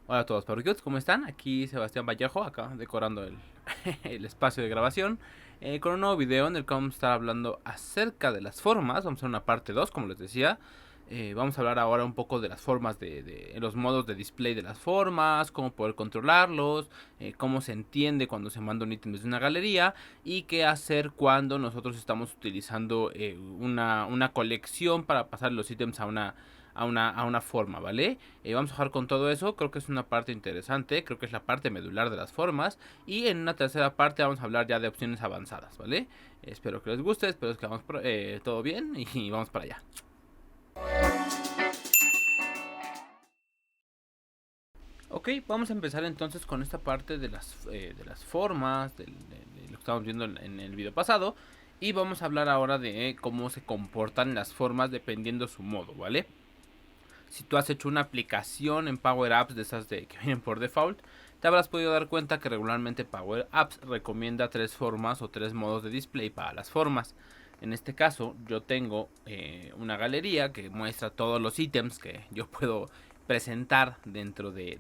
Hola a todos Parroquios, ¿cómo están? Aquí Sebastián Vallejo, acá decorando el espacio de grabación con un nuevo video en el que vamos a estar hablando acerca de las formas. Vamos a hacer una parte 2, como les decía. Vamos a hablar ahora un poco de las formas, de los modos de display de las formas, cómo poder controlarlos, cómo se entiende cuando se manda un ítem desde una galería y qué hacer cuando nosotros estamos utilizando una colección para pasar los ítems a una forma, ¿vale? Vamos a jugar con todo eso, creo que es una parte interesante, creo que es la parte medular de las formas. Y en una tercera parte vamos a hablar ya de opciones avanzadas, ¿vale? Espero que les guste, espero que vamos todo bien y vamos para allá. Ok, vamos a empezar entonces con esta parte de las formas, de lo que estábamos viendo en el video pasado. Y vamos a hablar ahora de cómo se comportan las formas dependiendo su modo, ¿vale? Si tú has hecho una aplicación en Power Apps de esas que vienen por default, te habrás podido dar cuenta que regularmente Power Apps recomienda tres formas o tres modos de display para las formas. En este caso, yo tengo una galería que muestra todos los ítems que yo puedo presentar dentro de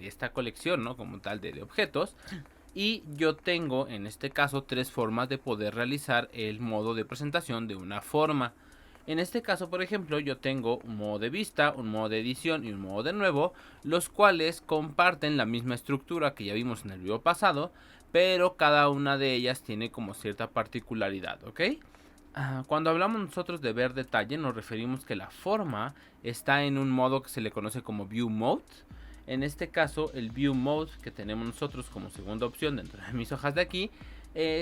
esta colección, ¿no? Como tal de objetos. Y yo tengo, en este caso, tres formas de poder realizar el modo de presentación de una forma. En este caso, por ejemplo, yo tengo un modo de vista, un modo de edición y un modo de nuevo, los cuales comparten la misma estructura que ya vimos en el video pasado, pero cada una de ellas tiene como cierta particularidad, ¿ok? Cuando hablamos nosotros de ver detalle, nos referimos que la forma está en un modo que se le conoce como View Mode. En este caso, el View Mode que tenemos nosotros como segunda opción dentro de mis hojas de aquí,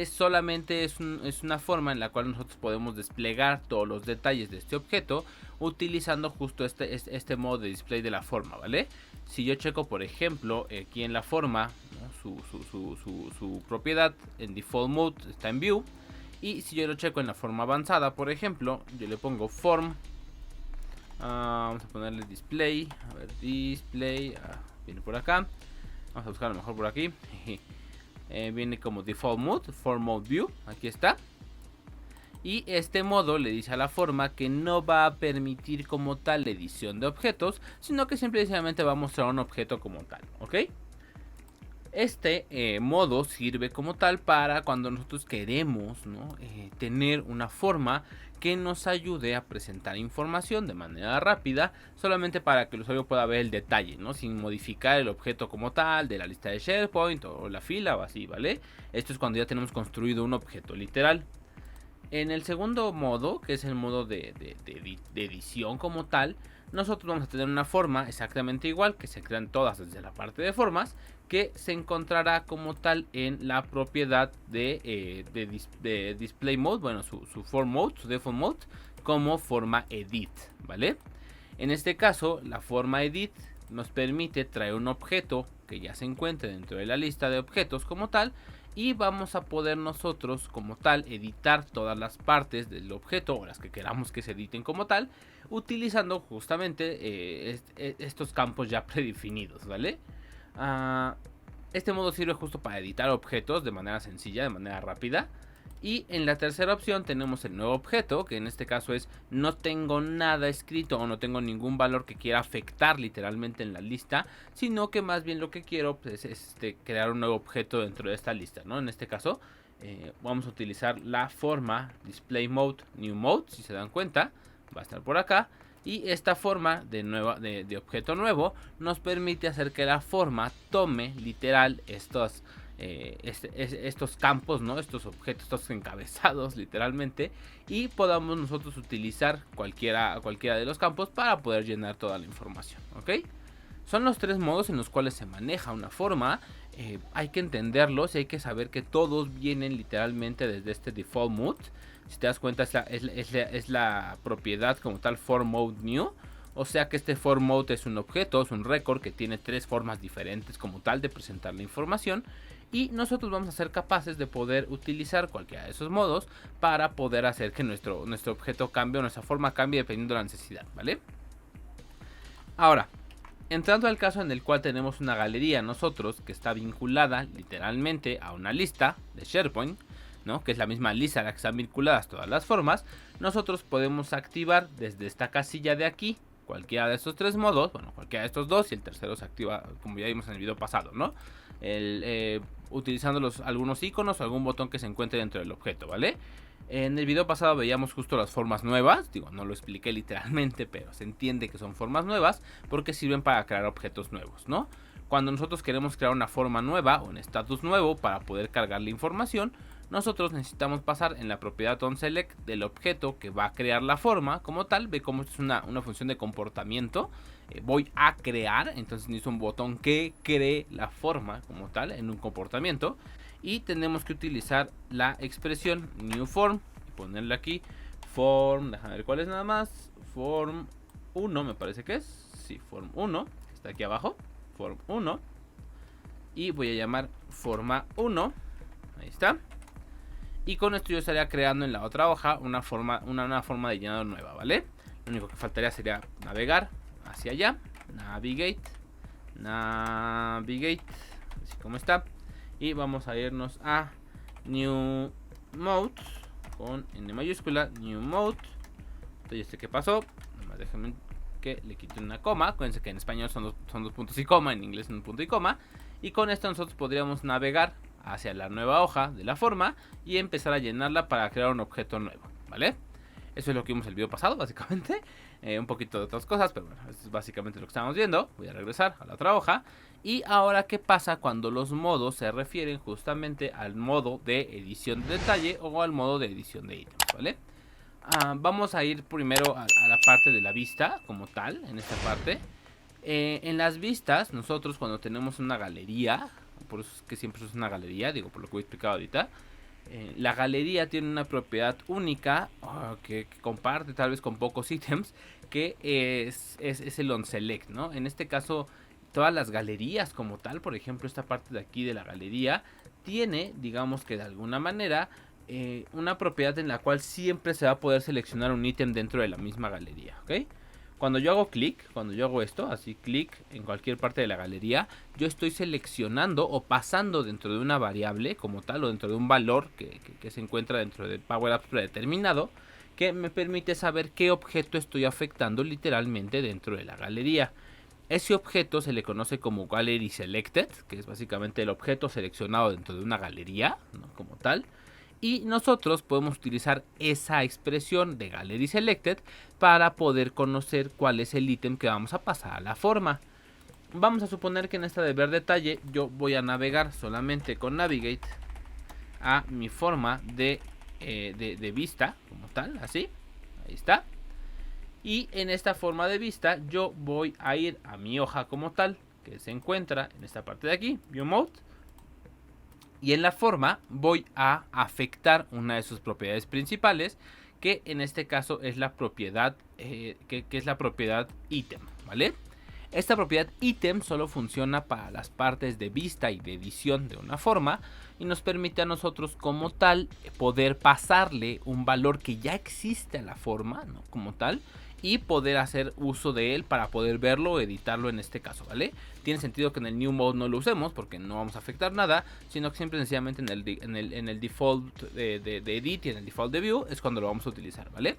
solamente es una forma en la cual nosotros podemos desplegar todos los detalles de este objeto utilizando justo este modo de display de la forma, ¿vale? Si yo checo, por ejemplo, aquí en la forma, ¿no? su propiedad en Default Mode está en View. Y si yo lo checo en la forma avanzada, por ejemplo, yo le pongo Form. Vamos a ponerle Display. A ver, Display. Viene por acá. Vamos a buscar a lo mejor por aquí. Viene como Default Mode, Form Mode View. Aquí está. Y este modo le dice a la forma que no va a permitir como tal la edición de objetos, sino que simplemente va a mostrar un objeto como tal, ¿ok? Este modo sirve como tal para cuando nosotros queremos, ¿no? Tener una forma que nos ayude a presentar información de manera rápida, solamente para que el usuario pueda ver el detalle, ¿no? Sin modificar el objeto como tal de la lista de SharePoint o la fila o así, ¿vale? Esto es cuando ya tenemos construido un objeto literal. En el segundo modo, que es el modo de edición como tal, nosotros vamos a tener una forma exactamente igual, que se crean todas desde la parte de formas, que se encontrará como tal en la propiedad de display mode, bueno, su form mode, su default mode, como forma edit, ¿vale? En este caso, la forma edit nos permite traer un objeto que ya se encuentre dentro de la lista de objetos como tal, y vamos a poder nosotros como tal editar todas las partes del objeto o las que queramos que se editen como tal, utilizando justamente estos campos ya predefinidos, ¿vale? Este modo sirve justo para editar objetos de manera sencilla, de manera rápida. Y en la tercera opción tenemos el nuevo objeto, que en este caso es no tengo nada escrito o no tengo ningún valor que quiera afectar literalmente en la lista, sino que más bien lo que quiero pues, es crear un nuevo objeto dentro de esta lista, ¿no? En este caso vamos a utilizar la forma display mode new mode, si se dan cuenta, va a estar por acá. Y esta forma de objeto nuevo nos permite hacer que la forma tome literal estos campos, ¿no? Estos objetos, estos encabezados literalmente, y podamos nosotros utilizar cualquiera de los campos para poder llenar toda la información, ¿ok? Son los tres modos en los cuales se maneja una forma. Hay que entenderlos y hay que saber que todos vienen literalmente desde este default mode. Si te das cuenta, es la propiedad como tal form mode new. O sea que este form mode es un objeto, es un record que tiene tres formas diferentes como tal de presentar la información. Y nosotros vamos a ser capaces de poder utilizar cualquiera de esos modos para poder hacer que nuestro objeto cambie o nuestra forma cambie dependiendo de la necesidad, ¿vale? Ahora, entrando al caso en el cual tenemos una galería nosotros que está vinculada literalmente a una lista de SharePoint, ¿no? Que es la misma lista a la que están vinculadas todas las formas, nosotros podemos activar desde esta casilla de aquí, cualquiera de estos tres modos, bueno, cualquiera de estos dos, y el tercero se activa como ya vimos en el video pasado, ¿no? Utilizando algunos iconos o algún botón que se encuentre dentro del objeto, ¿vale? En el video pasado veíamos justo las formas nuevas, digo, no lo expliqué literalmente, pero se entiende que son formas nuevas porque sirven para crear objetos nuevos, ¿no? Cuando nosotros queremos crear una forma nueva o un status nuevo para poder cargar la información, nosotros necesitamos pasar en la propiedad onSelect del objeto que va a crear la forma como tal. Ve cómo es una función de comportamiento. Voy a crear, entonces necesito un botón que cree la forma como tal en un comportamiento. Y tenemos que utilizar la expresión newForm y ponerle aquí form, déjame ver cuál es nada más, form 1 me parece que es, sí, form 1, que está aquí abajo, form 1, y voy a llamar forma 1, ahí está. Y con esto yo estaría creando en la otra hoja una forma de llenado nueva, ¿vale? Lo único que faltaría sería navegar hacia allá, navigate, así como está. Y vamos a irnos a New Mode con N mayúscula, New Mode. Entonces, ya sé qué pasó. Nomás déjenme que le quite una coma. Acuérdense que en español son dos puntos y coma, en inglés un punto y coma. Y con esto nosotros podríamos navegar hacia la nueva hoja de la forma y empezar a llenarla para crear un objeto nuevo, ¿vale? Eso es lo que vimos en el video pasado, básicamente. Un poquito de otras cosas, pero bueno, esto es básicamente lo que estamos viendo. Voy a regresar a la otra hoja. Y ahora, ¿qué pasa cuando los modos se refieren justamente al modo de edición de detalle o al modo de edición de ítems, ¿vale? Vamos a ir primero a la parte de la vista como tal, en esta parte. En las vistas, nosotros cuando tenemos una galería, por eso es que siempre es una galería, digo, por lo que voy a explicar ahorita. La galería tiene una propiedad única que comparte tal vez con pocos ítems, que es el onSelect, ¿no? En este caso, todas las galerías como tal, por ejemplo, esta parte de aquí de la galería, tiene, digamos que de alguna manera, una propiedad en la cual siempre se va a poder seleccionar un ítem dentro de la misma galería, ¿ok? Cuando yo hago clic, cuando yo hago esto, así clic en cualquier parte de la galería, yo estoy seleccionando o pasando dentro de una variable como tal o dentro de un valor que se encuentra dentro del Power Apps predeterminado, que me permite saber qué objeto estoy afectando literalmente dentro de la galería. Ese objeto se le conoce como Gallery Selected, que es básicamente el objeto seleccionado dentro de una galería, ¿no? Como tal. Y nosotros podemos utilizar esa expresión de Gallery Selected para poder conocer cuál es el ítem que vamos a pasar a la forma. Vamos a suponer que en esta de ver detalle yo voy a navegar solamente con Navigate a mi forma de vista como tal, así, ahí está. Y en esta forma de vista yo voy a ir a mi hoja como tal, que se encuentra en esta parte de aquí, View Mode. Y en la forma voy a afectar una de sus propiedades principales, que en este caso es la propiedad, que es la propiedad ítem, ¿vale? Esta propiedad ítem solo funciona para las partes de vista y de edición de una forma y nos permite a nosotros como tal poder pasarle un valor que ya existe a la forma, ¿no? Como tal, y poder hacer uso de él para poder verlo o editarlo en este caso, ¿vale? Tiene sentido que en el New Mode no lo usemos porque no vamos a afectar nada, sino que siempre sencillamente en el default de Edit y en el default de View es cuando lo vamos a utilizar, ¿vale?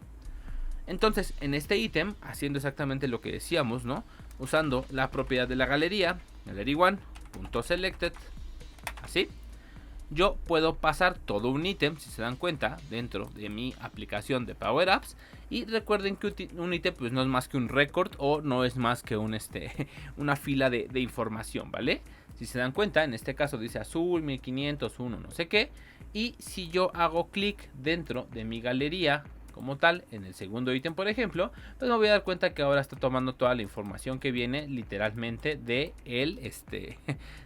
Entonces, en este ítem, haciendo exactamente lo que decíamos, ¿no? Usando la propiedad de la galería, gallery1.selected, así, yo puedo pasar todo un ítem, si se dan cuenta, dentro de mi aplicación de Power Apps. Y recuerden que un ítem pues no es más que un record o no es más que una fila de información, ¿vale? Si se dan cuenta, en este caso dice azul 1501, no sé qué. Y si yo hago clic dentro de mi galería como tal, en el segundo ítem por ejemplo, pues me voy a dar cuenta que ahora está tomando toda la información que viene literalmente de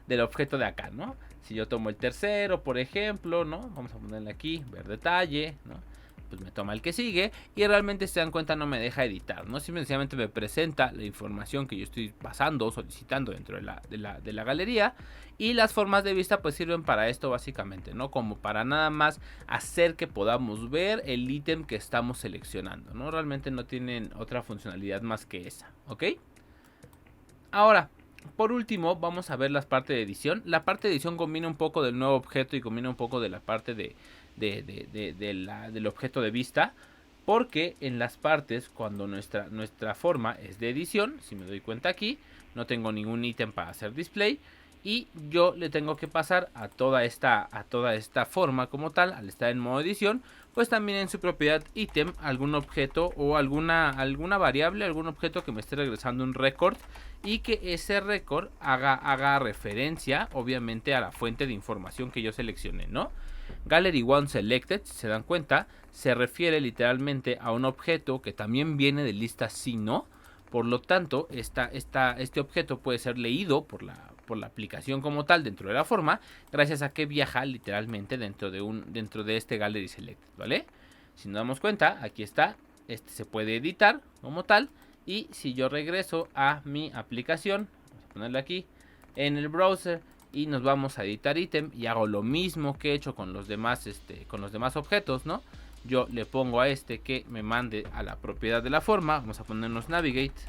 del objeto de acá, ¿no? Si yo tomo el tercero, por ejemplo, ¿no? Vamos a ponerle aquí, ver detalle, ¿no? Pues me toma el que sigue y realmente se dan cuenta no me deja editar, ¿no? Simplemente me presenta la información que yo estoy pasando o solicitando dentro de la galería. Y las formas de vista pues sirven para esto básicamente, ¿no? Como para nada más hacer que podamos ver el ítem que estamos seleccionando, ¿no? Realmente no tienen otra funcionalidad más que esa, ¿ok? Ahora, por último, vamos a ver la parte de edición. La parte de edición combina un poco del nuevo objeto y combina un poco de la parte del objeto de vista. porque en las partes, cuando nuestra forma es de edición, si me doy cuenta aquí, no tengo ningún ítem para hacer display, y yo le tengo que pasar a toda esta forma como tal, al estar en modo edición, pues también en su propiedad ítem algún objeto o alguna variable, algún objeto que me esté regresando un récord, y que ese récord haga referencia obviamente a la fuente de información que yo seleccioné, ¿no? Gallery One Selected, si se dan cuenta, se refiere literalmente a un objeto que también viene de lista sí no. Por lo tanto, este objeto puede ser leído por la aplicación como tal dentro de la forma, gracias a que viaja literalmente dentro de este Gallery Selected, ¿vale? Si nos damos cuenta, aquí está, este se puede editar como tal, y si yo regreso a mi aplicación, vamos a ponerle aquí en el browser, y nos vamos a editar ítem y hago lo mismo que he hecho con los demás objetos, ¿no? Yo le pongo a este que me mande a la propiedad de la forma. Vamos a ponernos navigate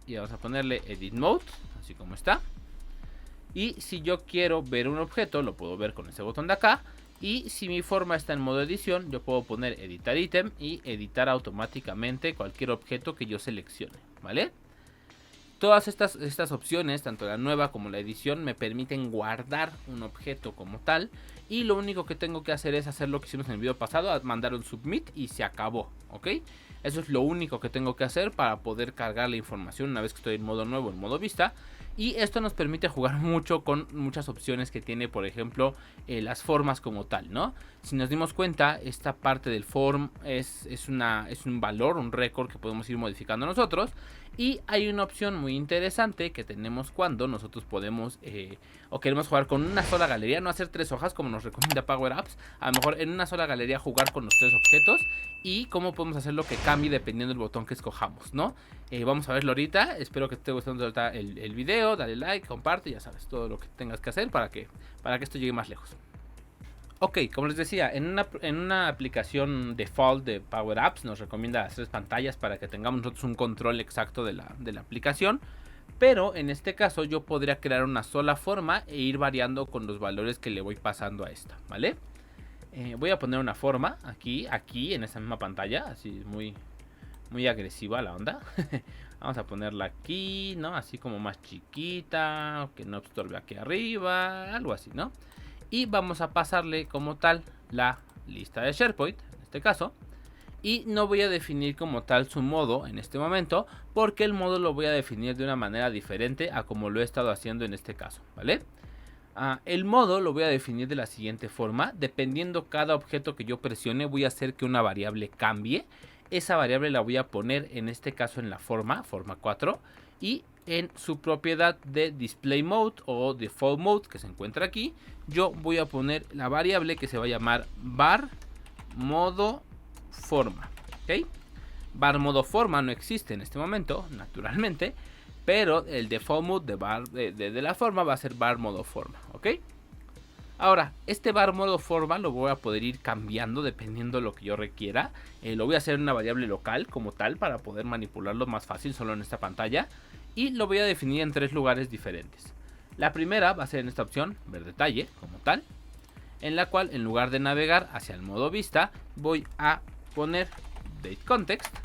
y vamos a ponerle edit mode, así como está. Y si yo quiero ver un objeto, lo puedo ver con ese botón de acá. Y si mi forma está en modo edición, yo puedo poner editar ítem y editar automáticamente cualquier objeto que yo seleccione, ¿vale? Todas estas opciones, tanto la nueva como la edición, me permiten guardar un objeto como tal. Y lo único que tengo que hacer es hacer lo que hicimos en el video pasado, mandar un submit y se acabó, ¿ok? Eso es lo único que tengo que hacer para poder cargar la información una vez que estoy en modo nuevo, en modo vista. Y esto nos permite jugar mucho con muchas opciones que tiene, por ejemplo, las formas como tal, ¿no? Si nos dimos cuenta, esta parte del form es un valor, un récord que podemos ir modificando nosotros. Y hay una opción muy interesante que tenemos cuando nosotros podemos o queremos jugar con una sola galería, no hacer 3 hojas como nos recomienda Power Apps. A lo mejor en una sola galería jugar con los 3 objetos, y cómo podemos hacerlo que cambie dependiendo del botón que escojamos, ¿no? Vamos a verlo ahorita. Espero que te esté gustando el video. Dale like, comparte, ya sabes, todo lo que tengas que hacer para que esto llegue más lejos. Ok, como les decía, en una aplicación default de Power Apps nos recomienda las 3 pantallas para que tengamos nosotros un control exacto de la aplicación. Pero en este caso yo podría crear una sola forma e ir variando con los valores que le voy pasando a esta, ¿vale? Voy a poner una forma aquí en esa misma pantalla, así muy agresiva la onda. Vamos a ponerla aquí, ¿no? Así como más chiquita, que no estorbe aquí arriba, algo así, ¿no? Y vamos a pasarle como tal la lista de SharePoint, en este caso. Y no voy a definir como tal su modo en este momento, porque el modo lo voy a definir de una manera diferente a como lo he estado haciendo en este caso, ¿vale? El modo lo voy a definir de la siguiente forma. Dependiendo cada objeto que yo presione, voy a hacer que una variable cambie. Esa variable la voy a poner en este caso en la forma 4, y en su propiedad de display mode o default mode que se encuentra aquí, yo voy a poner la variable que se va a llamar var modo forma, ¿ok? Var modo forma no existe en este momento, naturalmente, pero el default mode de la forma va a ser var modo forma, ¿ok? Ahora, este var modo forma lo voy a poder ir cambiando dependiendo de lo que yo requiera. Lo voy a hacer en una variable local como tal para poder manipularlo más fácil solo en esta pantalla. Y lo voy a definir en 3 lugares diferentes. La primera va a ser en esta opción, ver detalle como tal, en la cual en lugar de navegar hacia el modo vista, voy a poner date context.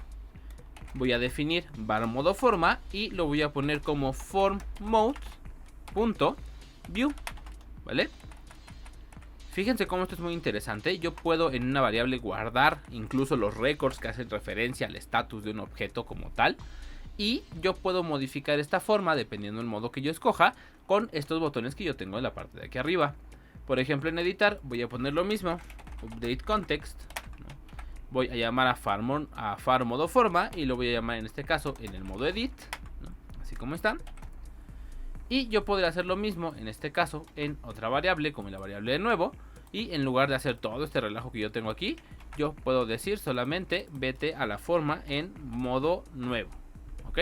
Voy a definir var modo forma y lo voy a poner como form mode.view, ¿vale? Fíjense cómo esto es muy interesante. Yo puedo en una variable guardar incluso los records que hacen referencia al estatus de un objeto como tal. Y yo puedo modificar esta forma dependiendo del modo que yo escoja con estos botones que yo tengo en la parte de aquí arriba. Por ejemplo, en editar voy a poner lo mismo, update context. Voy a llamar a far modo forma y lo voy a llamar en este caso en el modo edit, ¿no? Así como están. Y yo podría hacer lo mismo en este caso en otra variable como la variable de nuevo. Y en lugar de hacer todo este relajo que yo tengo aquí, yo puedo decir solamente vete a la forma en modo nuevo, ¿ok?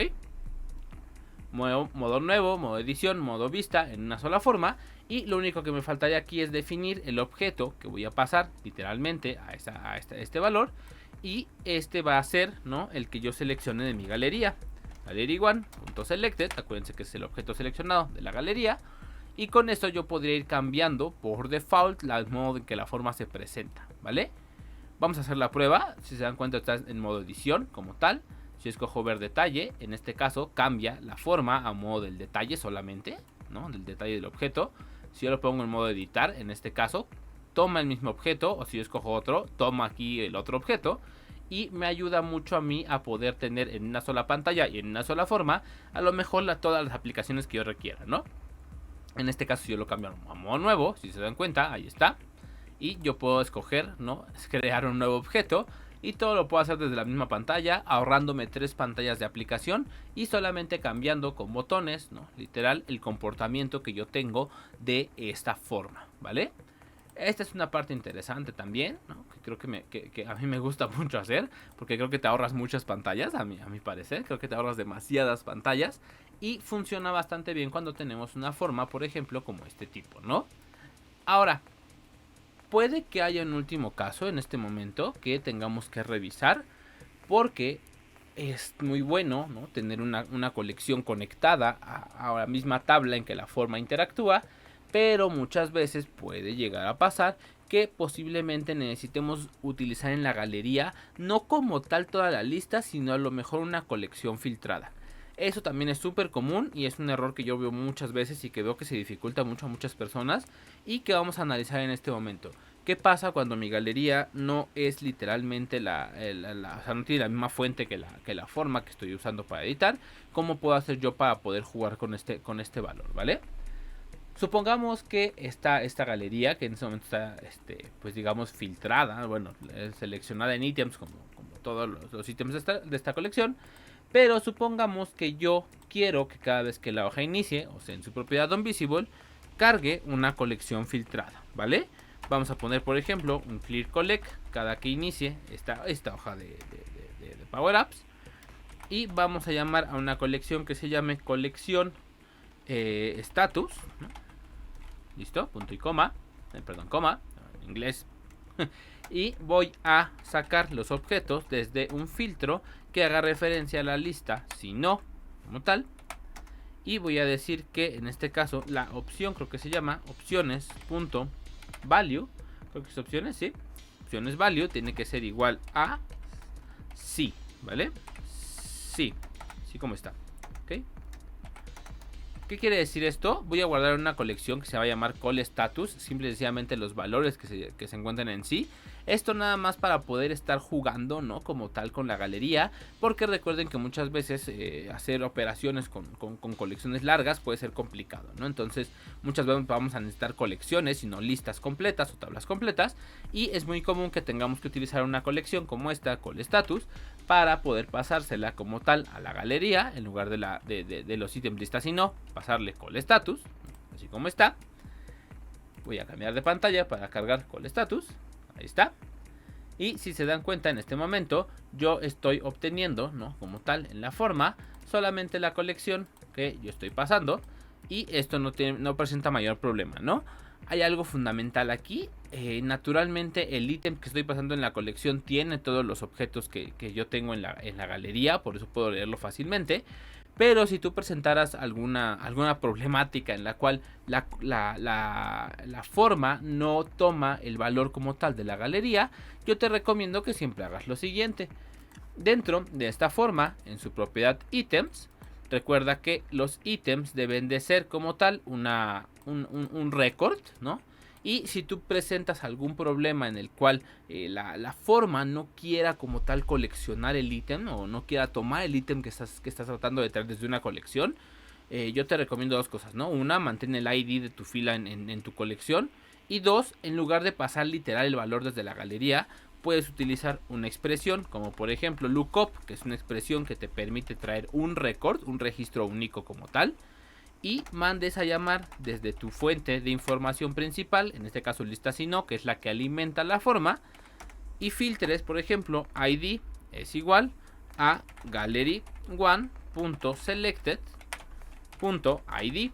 Modo nuevo, modo edición, modo vista en una sola forma. Y lo único que me faltaría aquí es definir el objeto que voy a pasar literalmente a este valor. Y este va a ser, ¿no?, el que yo seleccione de mi galería. Gallery one.selected, acuérdense que es el objeto seleccionado de la galería. Y con esto yo podría ir cambiando por default el modo en que la forma se presenta, ¿vale? Vamos a hacer la prueba. Si se dan cuenta, está en modo edición como tal. Si escojo ver detalle, en este caso cambia la forma a modo del detalle solamente, ¿no? Del detalle del objeto. Si yo lo pongo en modo editar, en este caso toma el mismo objeto, o si yo escojo otro, toma aquí el otro objeto. Y me ayuda mucho a mí a poder tener en una sola pantalla y en una sola forma a lo mejor todas las aplicaciones que yo requiera, ¿no? En este caso yo lo cambio a modo nuevo, si se dan cuenta, ahí está. Y yo puedo escoger, ¿no? Crear un nuevo objeto. Y todo lo puedo hacer desde la misma pantalla, ahorrándome 3 pantallas de aplicación y solamente cambiando con botones, ¿no? Literal, el comportamiento que yo tengo de esta forma, ¿vale? Esta es una parte interesante también, ¿no? Que creo que a mí me gusta mucho hacer, porque creo que te ahorras muchas pantallas, a mi parecer. Creo que te ahorras demasiadas pantallas y funciona bastante bien cuando tenemos una forma, por ejemplo, como este tipo, ¿no? Ahora, puede que haya un último caso en este momento que tengamos que revisar, porque es muy bueno, ¿no? Tener una colección conectada a la misma tabla en que la forma interactúa, pero muchas veces puede llegar a pasar que posiblemente necesitemos utilizar en la galería no como tal toda la lista, sino a lo mejor una colección filtrada. Eso también es súper común y es un error que yo veo muchas veces y que veo que se dificulta mucho a muchas personas y que vamos a analizar en este momento. ¿Qué pasa cuando mi galería no es literalmente o sea, no tiene la misma fuente que la forma que estoy usando para editar? ¿Cómo puedo hacer yo para poder jugar con este valor, ¿vale? Supongamos que esta galería, que en ese momento está, pues digamos, filtrada, bueno, seleccionada en ítems, como todos los ítems de esta colección. Pero supongamos que yo quiero que cada vez que la hoja inicie, o sea, en su propiedad onVisible, cargue una colección filtrada, ¿vale? Vamos a poner, por ejemplo, un clear collect cada que inicie esta hoja de Power Apps. Y vamos a llamar a una colección que se llame colección status, ¿no? Listo, punto y coma, perdón, coma, en inglés. Y voy a sacar los objetos desde un filtro que haga referencia a la lista, si no, como tal. Y voy a decir que en este caso la opción, creo que se llama opciones.value, creo que es opciones, sí, opciones value tiene que ser igual a sí, ¿vale? Sí, sí como está, ¿ok? ¿Qué quiere decir esto? Voy a guardar una colección que se va a llamar call status, simple y sencillamente los valores que se encuentran en sí. Esto nada más para poder estar jugando, ¿no? Como tal con la galería, porque recuerden que muchas veces hacer operaciones con colecciones largas puede ser complicado, ¿no? Entonces muchas veces vamos a necesitar colecciones y no listas completas o tablas completas, y es muy común que tengamos que utilizar una colección como esta, call status, para poder pasársela como tal a la galería, en lugar de los ítems listas y no, pasarle call status, así como está. Voy a cambiar de pantalla para cargar call status. Ahí está. Y si se dan cuenta, en este momento yo estoy obteniendo, ¿no? Como tal, en la forma, solamente la colección que yo estoy pasando. Y esto no presenta mayor problema, ¿no? Hay algo fundamental aquí. Naturalmente el ítem que estoy pasando en la colección tiene todos los objetos que yo tengo en la galería. Por eso puedo leerlo fácilmente. Pero si tú presentaras alguna problemática en la cual la forma no toma el valor como tal de la galería, yo te recomiendo que siempre hagas lo siguiente. Dentro de esta forma, en su propiedad ítems, recuerda que los ítems deben de ser como tal un récord, ¿no? Y si tú presentas algún problema en el cual la forma no quiera como tal coleccionar el ítem o no quiera tomar el ítem que estás tratando de traer desde una colección, yo te recomiendo dos cosas, ¿no? Una, mantén el ID de tu fila en tu colección. Y dos, en lugar de pasar literal el valor desde la galería, puedes utilizar una expresión como por ejemplo lookup, que es una expresión que te permite traer un record, un registro único como tal. Y mandes a llamar desde tu fuente de información principal, en este caso lista sino, que es la que alimenta la forma, y filtres, por ejemplo, id es igual a gallery1.selected.id.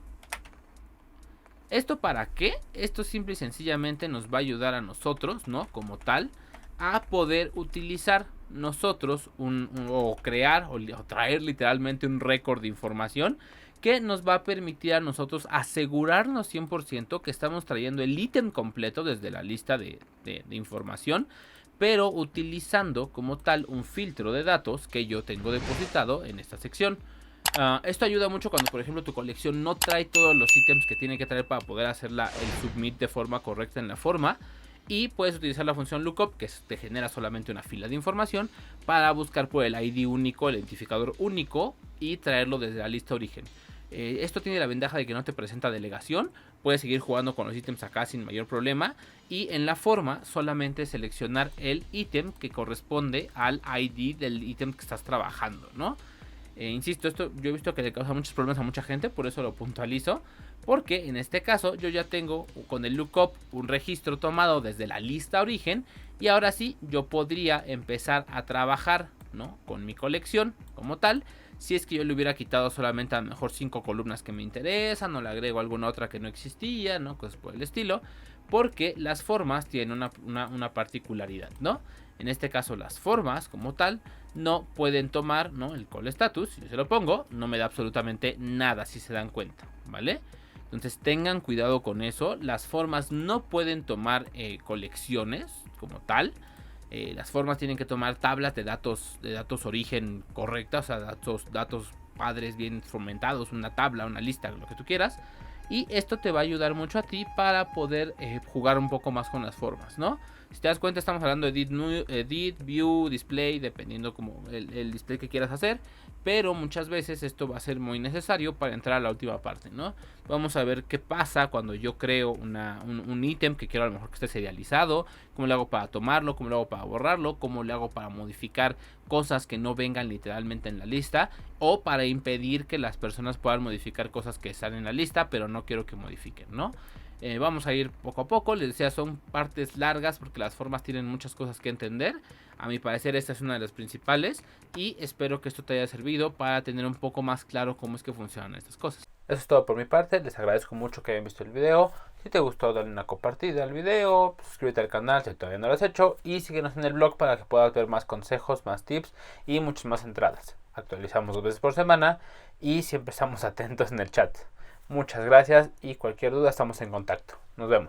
¿Esto para qué? Esto simple y sencillamente nos va a ayudar a nosotros, ¿no? Como tal, a poder utilizar nosotros o crear o traer literalmente un récord de información que nos va a permitir a nosotros asegurarnos 100% que estamos trayendo el ítem completo desde la lista de información, pero utilizando como tal un filtro de datos que yo tengo depositado en esta sección. Esto ayuda mucho cuando, por ejemplo, tu colección no trae todos los ítems que tiene que traer para poder hacer el submit de forma correcta en la forma. Y puedes utilizar la función lookup, que te genera solamente una fila de información, para buscar por el ID único, el identificador único, y traerlo desde la lista origen. Esto tiene la ventaja de que no te presenta delegación. Puedes seguir jugando con los ítems acá sin mayor problema. Y en la forma solamente seleccionar el ítem que corresponde al ID del ítem que estás trabajando, ¿no? Insisto, esto yo he visto que le causa muchos problemas a mucha gente, por eso lo puntualizo. Porque en este caso yo ya tengo con el lookup un registro tomado desde la lista origen. Y ahora sí yo podría empezar a trabajar, ¿no?, con mi colección como tal. Si es que yo le hubiera quitado solamente a lo mejor 5 columnas que me interesan, o le agrego alguna otra que no existía, ¿no?, cosas por el estilo. Porque las formas tienen una particularidad, ¿no? En este caso las formas como tal no pueden tomar, ¿no?, el call status. Si yo se lo pongo, no me da absolutamente nada, si se dan cuenta, ¿vale? Entonces tengan cuidado con eso. Las formas no pueden tomar colecciones como tal. Las formas tienen que tomar tablas de datos origen correctas, o sea, datos padres bien fomentados, una tabla, una lista, lo que tú quieras. Y esto te va a ayudar mucho a ti para poder jugar un poco más con las formas, ¿no? Si te das cuenta, estamos hablando de edit, view, display, dependiendo como el display que quieras hacer. Pero muchas veces esto va a ser muy necesario para entrar a la última parte, ¿no? Vamos a ver qué pasa cuando yo creo un ítem que quiero a lo mejor que esté serializado. Cómo le hago para tomarlo, cómo le hago para borrarlo, cómo le hago para modificar cosas que no vengan literalmente en la lista, o para impedir que las personas puedan modificar cosas que están en la lista pero no quiero que modifiquen, ¿no? Vamos a ir poco a poco. Les decía, son partes largas porque las formas tienen muchas cosas que entender. A mi parecer esta es una de las principales, y espero que esto te haya servido para tener un poco más claro cómo es que funcionan estas cosas. Eso es todo por mi parte. Les agradezco mucho que hayan visto el video. Si te gustó, dale una compartida al video, suscríbete al canal si todavía no lo has hecho, y síguenos en el blog para que puedas ver más consejos, más tips y muchas más entradas. Actualizamos 2 veces por semana y siempre estamos atentos en el chat. Muchas gracias, y cualquier duda estamos en contacto. Nos vemos.